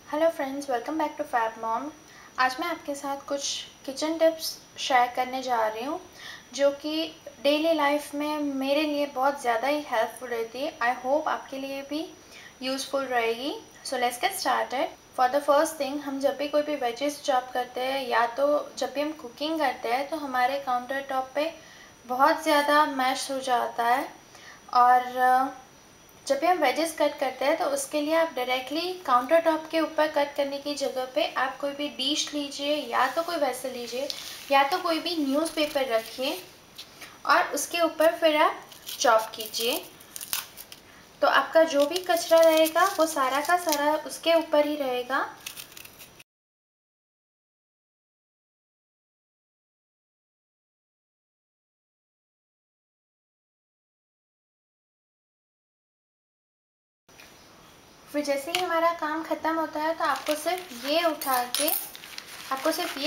Hello friends, welcome back to Fab Mom. आज मैं आपके साथ कुछ किचन टिप्स शेयर करने जा रही हूँ जो कि डेली लाइफ में मेरे लिए बहुत ज़्यादा ही हेल्पफुल रहती है। आई होप आपके लिए भी यूज़फुल रहेगी। So let's get started. For the first thing, हम जब भी कोई भी वेजेस चॉप करते हैं या तो जब भी हम कुकिंग करते हैं तो हमारे काउंटर टॉप पे बहुत ज़्यादा मैश हो जाता है। और जब भी हम वेजेस कट करते हैं तो उसके लिए आप डायरेक्टली काउंटर टॉप के ऊपर कट करने की जगह पे आप कोई भी डिश लीजिए या तो कोई वेसल लीजिए या तो कोई भी न्यूज़पेपर रखिए और उसके ऊपर फिर आप चॉप कीजिए। तो आपका जो भी कचरा रहेगा वो सारा का सारा उसके ऊपर ही रहेगा। फिर जैसे ही हमारा काम ख़त्म होता है तो आपको सिर्फ ये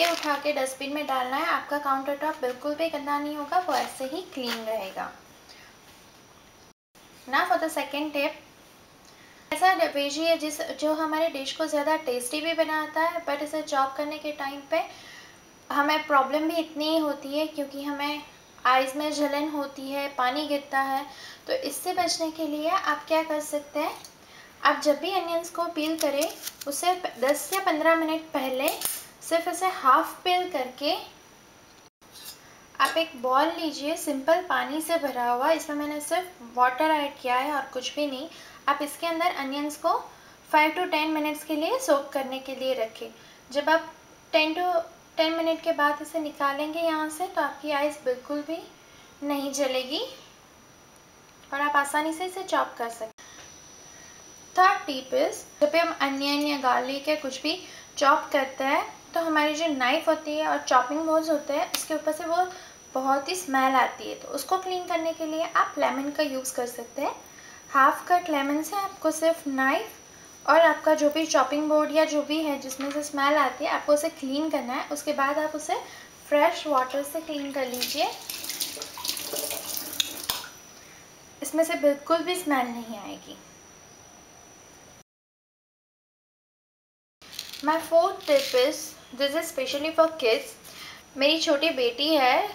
उठा के डस्टबिन में डालना है। आपका काउंटर टॉप बिल्कुल भी गंदा नहीं होगा, वो ऐसे ही क्लीन रहेगा। ना फॉर द सेकेंड टिप, ऐसा वेजी है जो हमारे डिश को ज़्यादा टेस्टी भी बनाता है, बट इसे चॉप करने के टाइम पे हमें प्रॉब्लम भी इतनी होती है क्योंकि हमें आइज़ में जलन होती है, पानी गिरता है। तो इससे बचने के लिए आप क्या कर सकते हैं, आप जब भी अनियंस को पील करें उससे 10 या 15 मिनट पहले सिर्फ इसे हाफ पील करके आप एक बॉल लीजिए सिंपल पानी से भरा हुआ। इसमें मैंने सिर्फ वाटर ऐड किया है और कुछ भी नहीं। आप इसके अंदर अनियंस को 5 to 10 मिनट्स के लिए सोक करने के लिए रखें। जब आप 10 मिनट के बाद इसे निकालेंगे यहाँ से तो आपकी आइज़ बिल्कुल भी नहीं जलेगी और आप आसानी से इसे चॉप कर सकते हैं। थर्ड टिप इज़, जब भी हम अनियन या गार्लिक या कुछ भी चॉप करते हैं तो हमारी जो नाइफ़ होती है और चॉपिंग बोर्ड्स होते हैं उसके ऊपर से वो बहुत ही स्मेल आती है। तो उसको क्लीन करने के लिए आप लेमन का यूज़ कर सकते हैं। हाफ कट लेमन से आपको सिर्फ नाइफ़ और आपका जो भी चॉपिंग बोर्ड या जो भी है जिसमें से स्मेल आती है आपको उसे क्लीन करना है। उसके बाद आप उसे फ्रेश वाटर से क्लीन कर लीजिए, इसमें से बिल्कुल भी स्मेल नहीं आएगी। My fourth tip is, this is specially for kids. मेरी छोटी बेटी है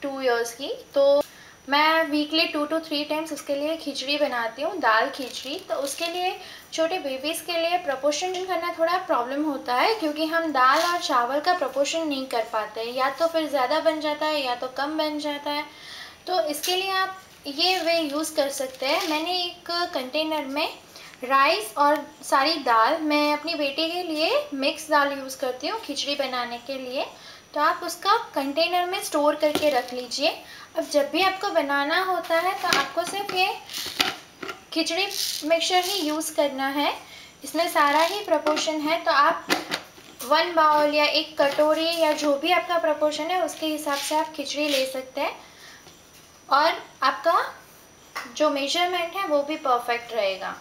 2 इयर्स की, तो मैं वीकली 2 to 3 टाइम्स उसके लिए खिचड़ी बनाती हूँ, दाल खिचड़ी। तो उसके लिए छोटे बेबीज़ के लिए प्रपोर्शन करना थोड़ा प्रॉब्लम होता है क्योंकि हम दाल और चावल का प्रपोर्शन नहीं कर पाते, या तो फिर ज़्यादा बन जाता है या तो कम बन जाता है। तो इसके लिए आप ये वे यूज़ कर सकते हैं। मैंने एक कंटेनर में राइस और सारी दाल, मैं अपनी बेटी के लिए मिक्स दाल यूज़ करती हूँ खिचड़ी बनाने के लिए, तो आप उसका कंटेनर में स्टोर करके रख लीजिए। अब जब भी आपको बनाना होता है तो आपको सिर्फ ये खिचड़ी मिक्सचर ही यूज़ करना है, इसमें सारा ही प्रपोर्शन है। तो आप 1 बाउल या 1 कटोरी या जो भी आपका प्रपोर्शन है उसके हिसाब से आप खिचड़ी ले सकते हैं और आपका जो मेजरमेंट है वो भी परफेक्ट रहेगा।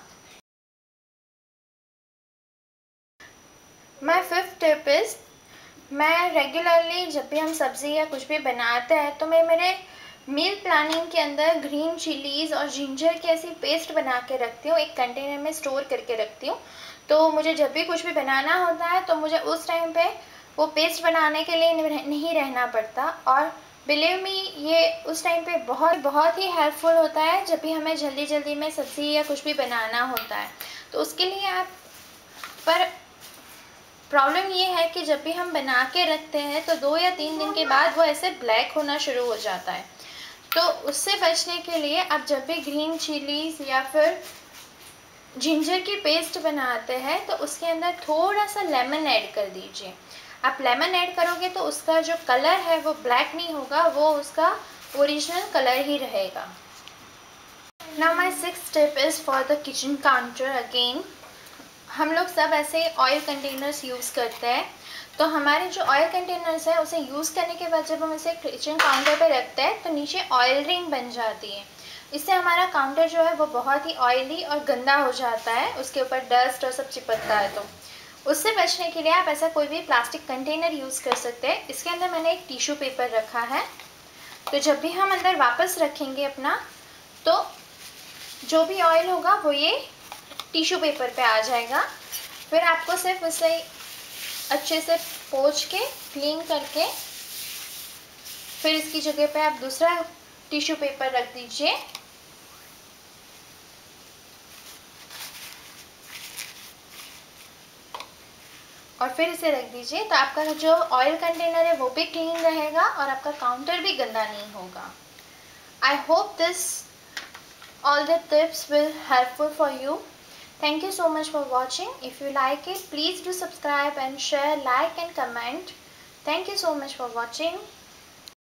माई फिफ्थ टिप इज़, मैं रेगुलरली जब भी हम सब्ज़ी या कुछ भी बनाते हैं तो मैं मेरे मील प्लानिंग के अंदर ग्रीन चिलीज़ और जिंजर की ऐसी पेस्ट बना के रखती हूँ, एक कंटेनर में स्टोर करके रखती हूँ। तो मुझे जब भी कुछ भी बनाना होता है तो मुझे उस टाइम पे वो पेस्ट बनाने के लिए नहीं रहना पड़ता। और बिलीव मी, ये उस टाइम पे बहुत बहुत ही हेल्पफुल होता है जब भी हमें जल्दी जल्दी में सब्ज़ी या कुछ भी बनाना होता है। तो उसके लिए आप, पर प्रॉब्लम ये है कि जब भी हम बना के रखते हैं तो 2 या 3 दिन के बाद वो ऐसे ब्लैक होना शुरू हो जाता है। तो उससे बचने के लिए आप जब भी ग्रीन चिलीज़ या फिर जिंजर की पेस्ट बनाते हैं तो उसके अंदर थोड़ा सा लेमन ऐड कर दीजिए। आप लेमन ऐड करोगे तो उसका जो कलर है वो ब्लैक नहीं होगा, वो उसका ओरिजिनल कलर ही रहेगा। Now my sixth tip is for the kitchen counter. Again, हम लोग सब ऐसे ऑयल कंटेनर्स यूज़ करते हैं, तो हमारे जो ऑयल कंटेनर्स है उसे यूज़ करने के बाद जब हम इसे किचन काउंटर पे रखते हैं तो नीचे ऑयल रिंग बन जाती है। इससे हमारा काउंटर जो है वो बहुत ही ऑयली और गंदा हो जाता है, उसके ऊपर डस्ट और सब चिपकता है। तो उससे बचने के लिए आप ऐसा कोई भी प्लास्टिक कंटेनर यूज़ कर सकते हैं। इसके अंदर मैंने एक टिश्यू पेपर रखा है, तो जब भी हम अंदर वापस रखेंगे अपना, तो जो भी ऑयल होगा वो ये टिश्यू पेपर पे आ जाएगा। फिर आपको सिर्फ उसे अच्छे से पोंछ के क्लीन करके फिर इसकी जगह पे आप दूसरा टिश्यू पेपर रख दीजिए। और फिर इसे रख दीजिए, तो आपका जो ऑयल कंटेनर है वो भी क्लीन रहेगा और आपका काउंटर भी गंदा नहीं होगा। I hope this all the tips will helpful for you. Thank you so much for watching. If you like it, please do subscribe and share, like and comment. Thank you so much for watching.